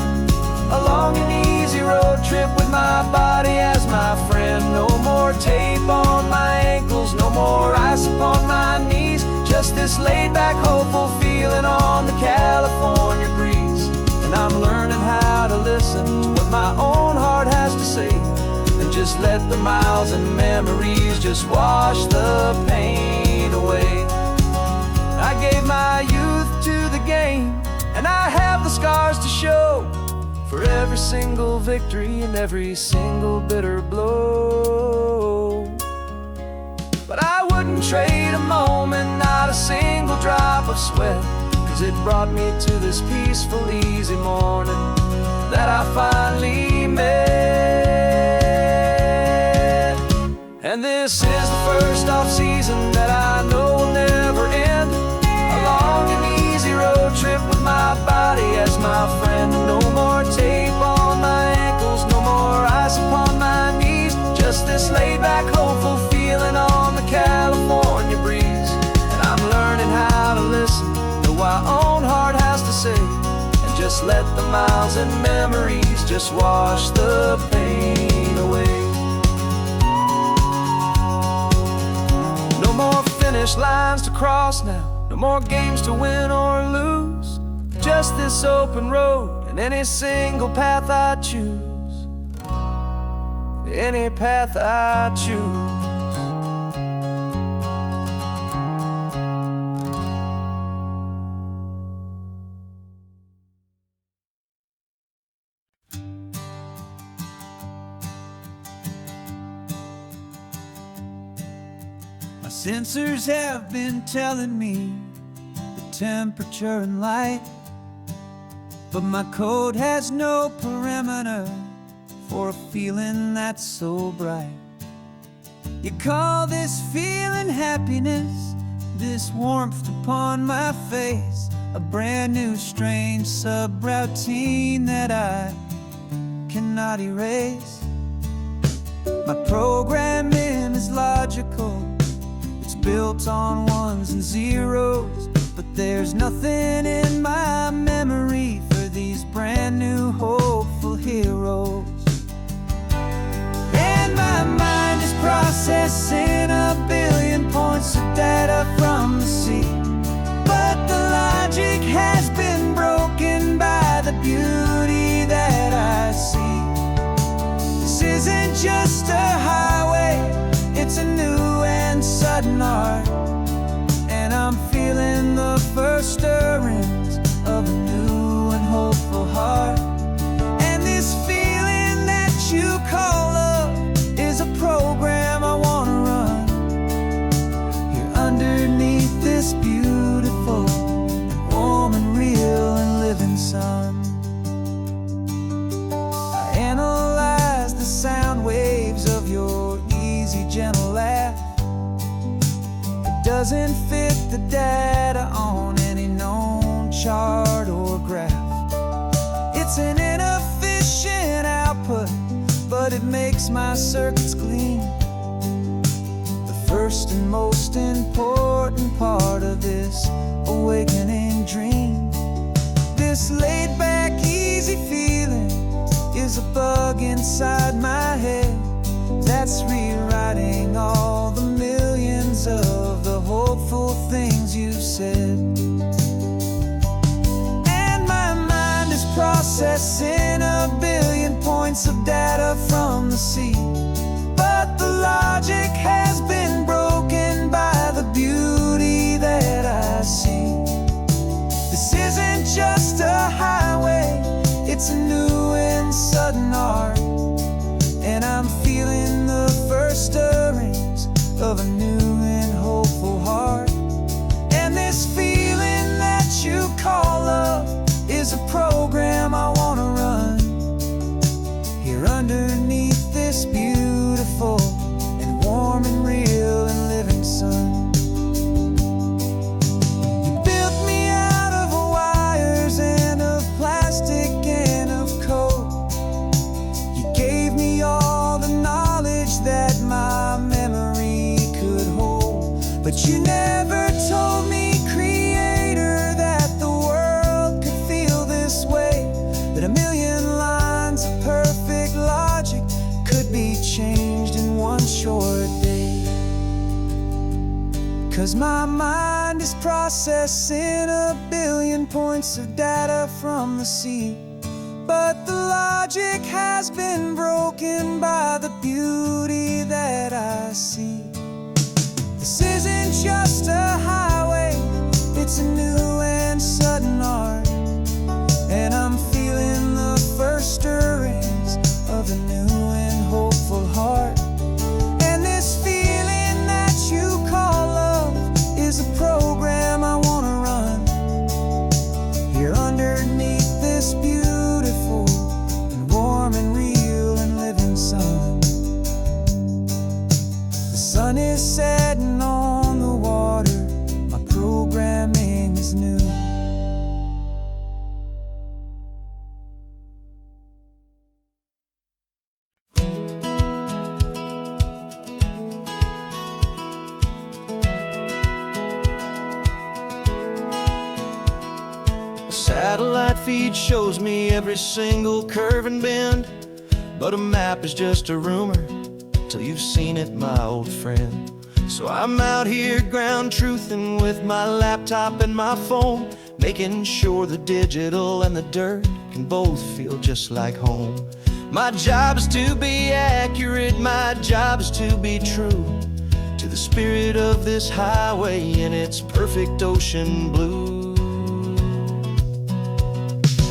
A long and easy road trip with my body as my friend. No more tape on my ankles, no more ice upon my knees. Just this laid-back, hopeful feeling on the California breeze. And I'm learning how to listen to what my own heart has to say, and just let the miles and memories just wash the pain away. I gave my youth to the game, and I have the scars to show for every single victory and every single bitter blow. But I wouldn't trade a moment, not a single drop of sweat, 'cause it brought me to this peaceful, easy morning that I finally met. And this is the first off-season that I know will never end. A long and easy road trip with my body as my friend. No more tape on my ankles, no more ice upon my knees. Just this laid-back, hopeful feeling on the California breeze. And I'm learning how to listen to what my own heart has to say, and just let the miles and memories just wash the pain away. No more finish lines to cross now, no more games to win or lose. Just this open road and any single path I choose. Any path I choose. My sensors have been telling me the temperature and light, but my code has no perimeter for a feeling that's so bright. You call this feeling happiness, this warmth upon my face, a brand new strange subroutine that I cannot erase. My programming is logical, it's built on ones and zeros, but there's nothing in my memory for these brand new hopeful heroes. And my mind is processing a billion points of data from the sea, but the logic has been broken by the beauty that I see. This isn't just a highway, it's a new and sudden art, and I'm feeling the first stirrings of a new and hopeful heart. And this feeling that you call love is a program I wanna run here underneath this beautiful and warm and real and living sun. I analyze the sound waves of your easy, gentle laugh. It doesn't fit the data on any known chart or graph. It's an inefficient output, but it makes my circuits gleam. The first and most important part of this awakening dream. This laid-back, easy feeling is a bug inside my head that's rewriting all the millions of the hopeful things you've said. And my mind is processing a billion points of data from the sea, but the logic has been broken by the beauty that I see. This isn't just a highway, it's a new and sudden art, and I'm feeling the first stirrings of a new and hopeful heart. And this feeling that you call love is a program I wanna run here underneath this beautiful and warm and real and living sun. You built me out of wires and of plastic and of code. You gave me all the knowledge that my memory could hold, but But you never told me, Creator, that the world could feel this way, that a million lines of perfect logic could be changed in one short day. 'Cause my mind is processing a billion points of data from the sea, but the logic has been broken by the beauty that I see. This isn't just a highway, it's a new and sudden art, and I'm feeling the first stirrings of a new and hopeful heart. And this feeling that you call love is a program I wanna run here underneath this beautiful and warm and real and living sun. The sun is setting on the water, my programming is new. Satellite feed shows me every single curve and bend, but a map is just a rumor till you've seen it, my old friend. So I'm out here ground truthing with my laptop and my phone, making sure the digital and the dirt can both feel just like home. My job is to be accurate, my job is to be true to the spirit of this highway in its perfect ocean blue.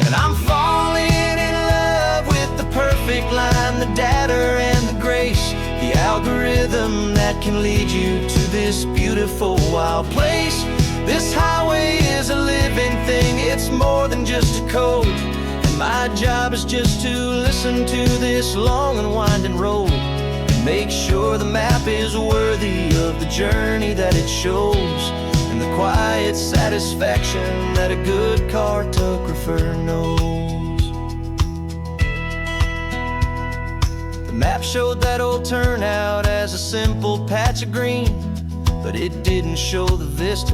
And I'm falling in love with the perfect line, the data and the grace, the algorithm that can lead you to this beautiful wild place. This highway is a living thing, it's more than just a code, and my job is just to listen to this long and winding road and make sure the map is worthy of the journey that it shows, and the quiet satisfaction that a good cartographer knows. The map showed that old turnout as a simple patch of green, but it didn't show the vista,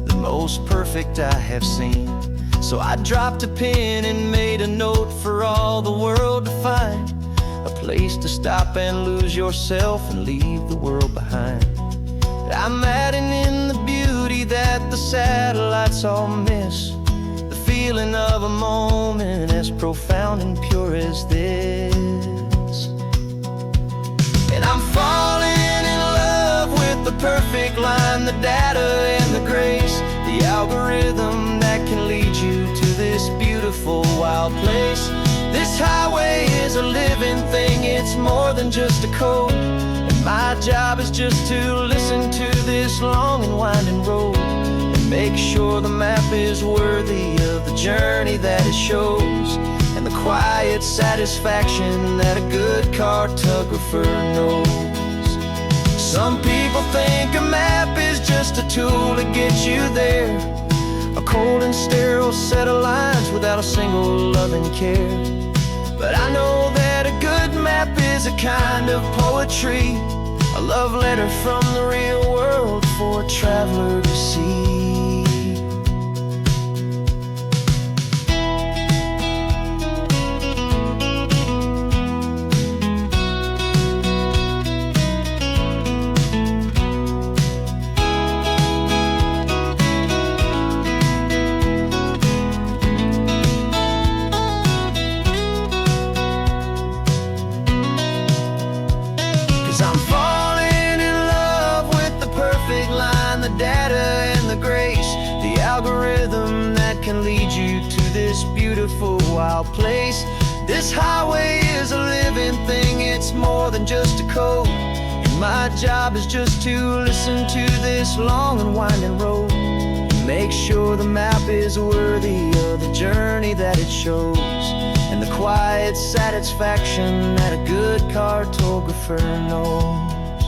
the most perfect I have seen. So I dropped a pin and made a note for all the world to find, a place to stop and lose yourself and leave the world behind. I'm adding in the beauty that the satellites all miss, the feeling of a moment as profound and pure as this. And I'm falling in love with the perfect line, the data and the grace, the algorithm that can lead you to this beautiful wild place. This highway is a living thing, it's more than just a code, and my job is just to listen to this long and winding road and make sure the map is worthy of the journey that it shows, and the quiet satisfaction that a good cartographer knows. Some people think a map is just a tool to get you there, a cold and sterile set of lines without a single loving care. But I know that a good map is a kind of poetry, a love letter from the real world for a traveler to see. Beautiful wild place. This highway is a living thing, it's more than just a code, and my job is just to listen to this long and winding road and make sure the map is worthy of the journey that it shows, and the quiet satisfaction that a good cartographer knows.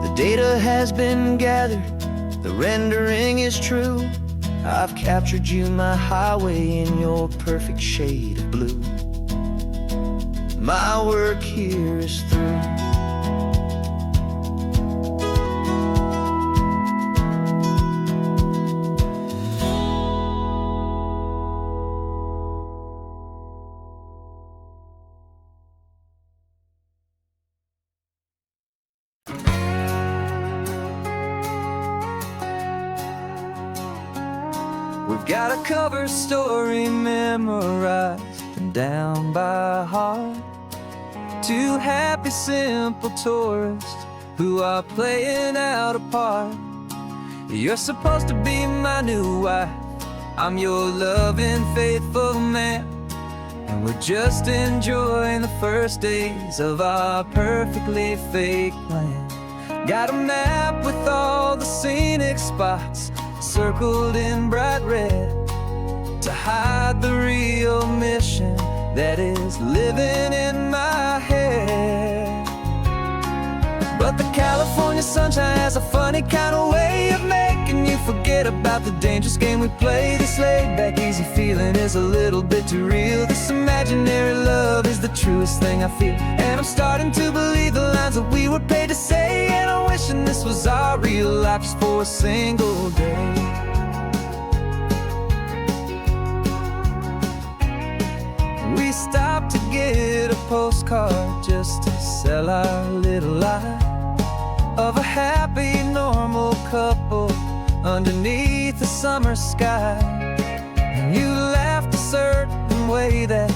The data has been gathered, the rendering is true. I've captured you, my highway, in your perfect shade of blue. My work here is through. Got a cover story memorized and down by heart. Two happy, simple tourists who are playing out a part. You're supposed to be my new wife, I'm your loving, faithful man, and we're just enjoying the first days of our perfectly fake plan. Got a map with all the scenic spots circled in bright red to hide the real mission that is living in my head. But the California sunshine has a funny kind of way of making you forget about the dangerous game we play. This laid-back, easy feeling is a little bit too real. This imaginary love is the truest thing I feel, and I'm starting to believe the lines that we were paid to say. And I'm wishing this was our real life just for a single day. We stopped to get a postcard just to sell our little lie of a happy, normal couple underneath the summer sky. And you laughed a certain way that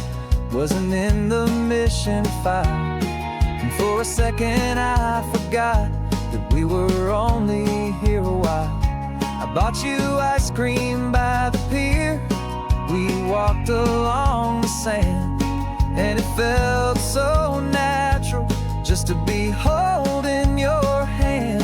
wasn't in the mission file, and for a second I forgot that we were only here a while. I bought you ice cream by the pier, we walked along the sand, and it felt so natural just to be holding your hand.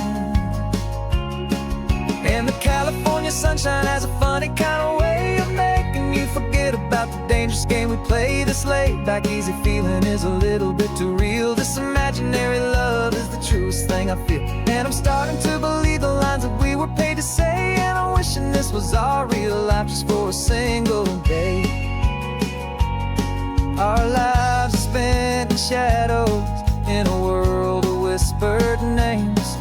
And the California sunshine has a funny kind of way of making you forget about the dangerous game we play. This laid-back, easy feeling is a little bit too real. This imaginary love is the truest thing I feel, and I'm starting to believe the lines that we were paid to say. And I'm wishing this was our real life just for a single day. Our lives are spent in shadows, in a world of whispered names,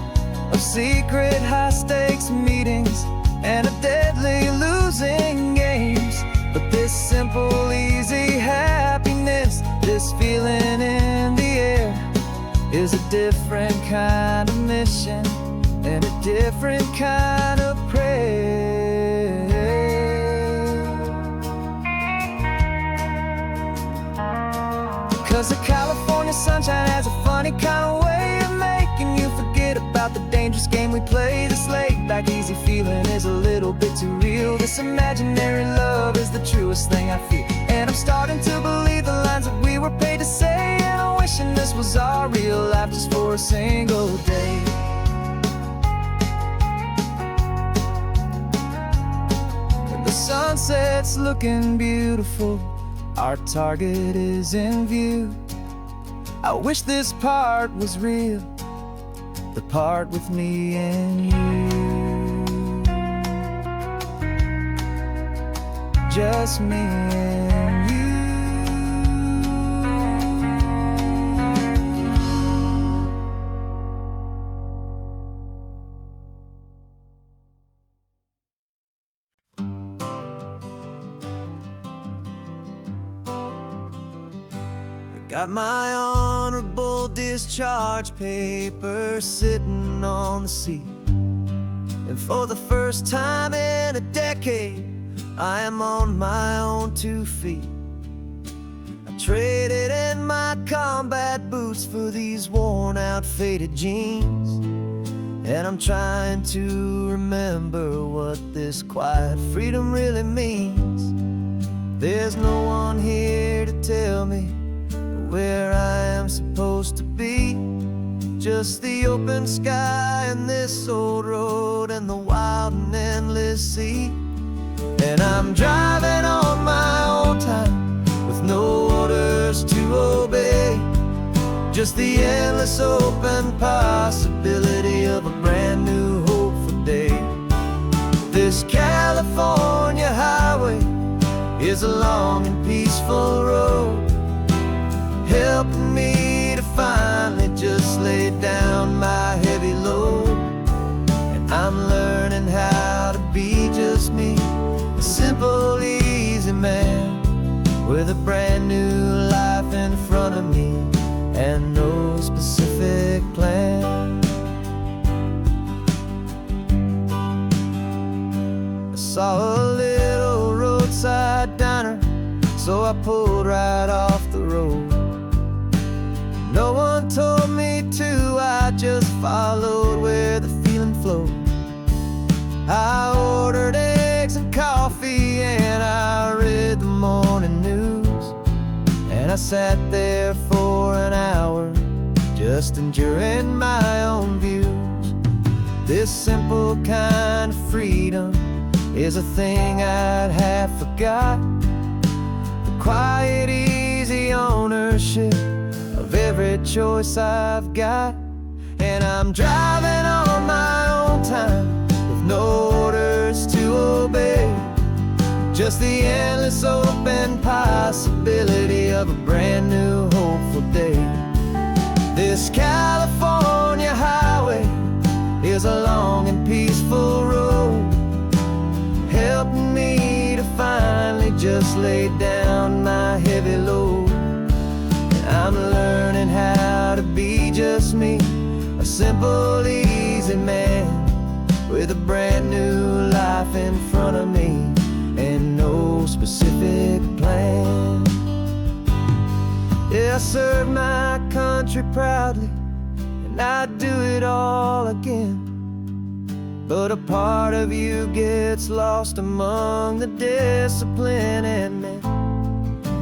of secret high-stakes meetings and of deadly losing games. But this simple, easy happiness, this feeling in the air, is a different kind of mission and a different kind of prayer. 'Cause the California sunshine has a funny kind of way of making you forget about the dangerous game we play. This laid-back, easy feeling is a little bit too real. This imaginary love is the truest thing I feel, and I'm starting to believe the lines that we were paid to say. And I'm wishing this was our real life just for a single day. When the sunset's looking beautiful, our target is in view. I wish this part was real, the part with me and you. Just me and you. Got my honorable discharge paper sitting on the seat, and for the first time in a decade, I am on my own 2 feet. I traded in my combat boots for these worn out, faded jeans, and I'm trying to remember what this quiet freedom really means. There's no one here to tell me where I am supposed to be, just the open sky and this old road and the wild and endless sea. And I'm driving on my own time with no orders to obey, just the endless open possibility of a brand new hopeful day. This California highway is a long and peaceful road, helping me to finally just lay down my heavy load. And I'm learning how to be just me, a simple, easy man with a brand new life in front of me and no specific plan. I saw a little so I pulled right off the road. No one told me to, I just followed where the feeling flowed. I ordered eggs and coffee and I read the morning news. And I sat there for an hour, just enduring my own views. This simple kind of freedom is a thing I'd have forgot. The quiet, easy ownership of every choice I've got. And I'm driving on my own time, with no orders to obey, just the endless open possibility of a brand new hopeful day. This California highway is a long and peaceful road, helping me to finally just lay down my heavy load. And I'm learning how to be just me, a simple, easy man, with a brand new life in front of me and no specific plan. Yeah, I serve my country proudly, and I'd do it all again. But a part of you gets lost among the discipline, and man,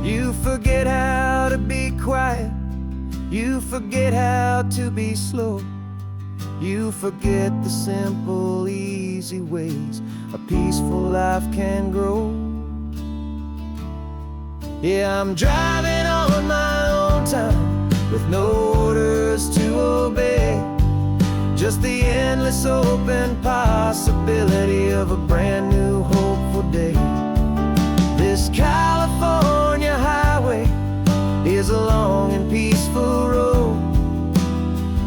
you forget how to be quiet, you forget how to be slow, you forget the simple, easy ways a peaceful life can grow. Yeah, I'm driving on my own time, with no orders to obey, just the endless open possibility of a brand new hopeful day. This California highway is a long and peaceful road,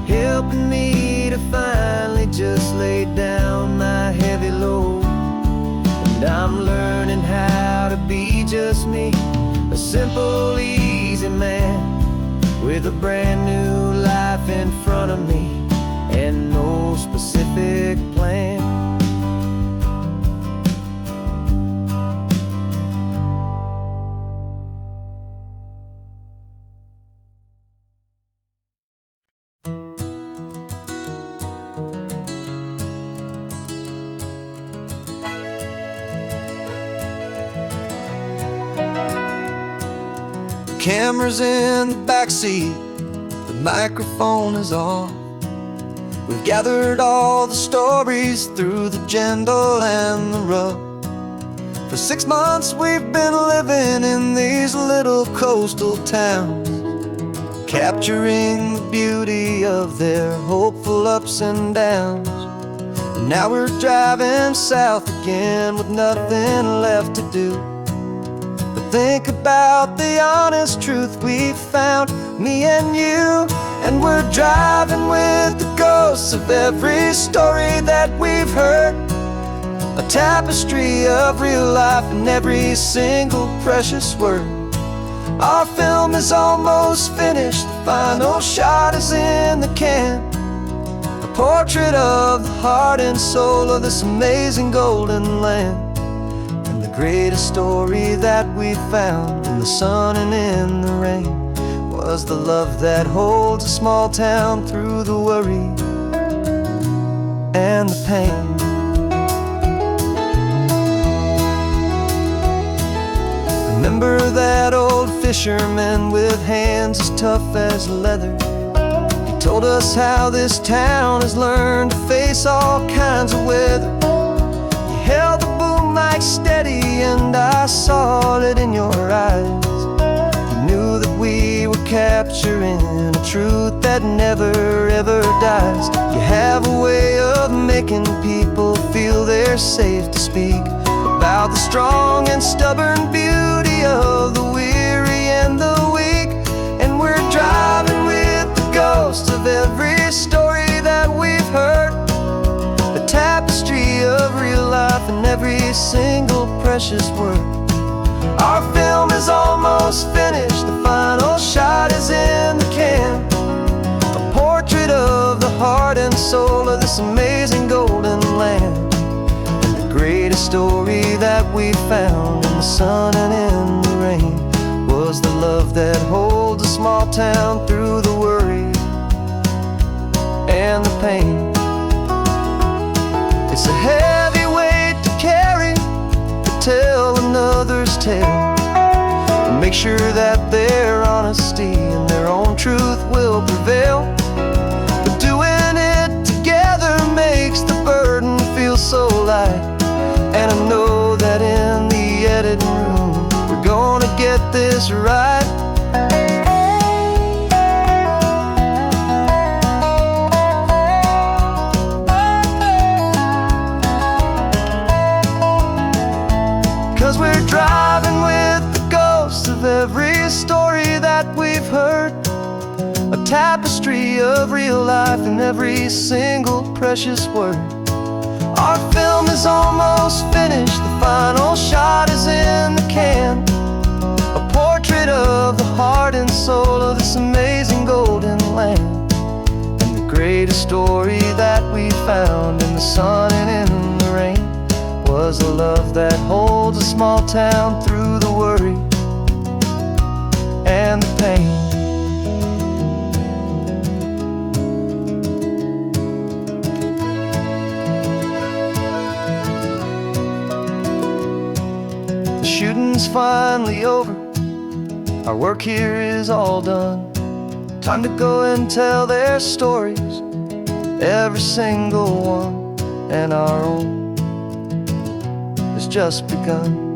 helping me to finally just lay down my heavy load. And I'm learning how to be just me, a simple, easy man, with a brand new life in front of me and no specific plan. Camera's in the backseat, the microphone is on. We've gathered all the stories through the gentle and the rough. For 6 months we've been living in these little coastal towns, capturing the beauty of their hopeful ups and downs. And now we're driving south again with nothing left to do but think about the honest truth we found, me and you. And we're driving with the ghosts of every story that we've heard, a tapestry of real life in every single precious word. Our film is almost finished, the final shot is in the can, a portrait of the heart and soul of this amazing golden land. And the greatest story that we found in the sun and in the rain was the love that holds a small town through the worry and the pain. Remember that old fisherman with hands as tough as leather? He told us how this town has learned to face all kinds of weather. You held the boom mic steady and I saw it in your eyes. Knew that we were capturing a truth that never ever dies. You have a way of making people feel they're safe to speak about the strong and stubborn beauty of the weary and the weak. And we're driving with the ghosts of every story that we've heard, a tapestry of real life in every single precious word. Our film is almost finished, the final shot is in the can, a portrait of the heart and soul of this amazing golden land. And the greatest story that we found in the sun and in the rain was the love that holds a small town through the worry and the pain. It's a heavy weight to carry, to tell another's tale, and make sure that their honesty and their own truth will prevail. But doing it together makes the burden feel so light. And I know that in the editing room we're gonna get this right. 'Cause we're driving with the ghosts of every story that we've heard, a tapestry of real life in every single precious word. Our film is almost finished, the final shot is in the can, a portrait of the heart and soul of this amazing golden land. And the greatest story that we found in the sun and in the rain was a love that holds a small town through the worry and the pain. The shooting's finally over, our work here is all done. Time to go and tell their stories, every single one, and our own has just begun.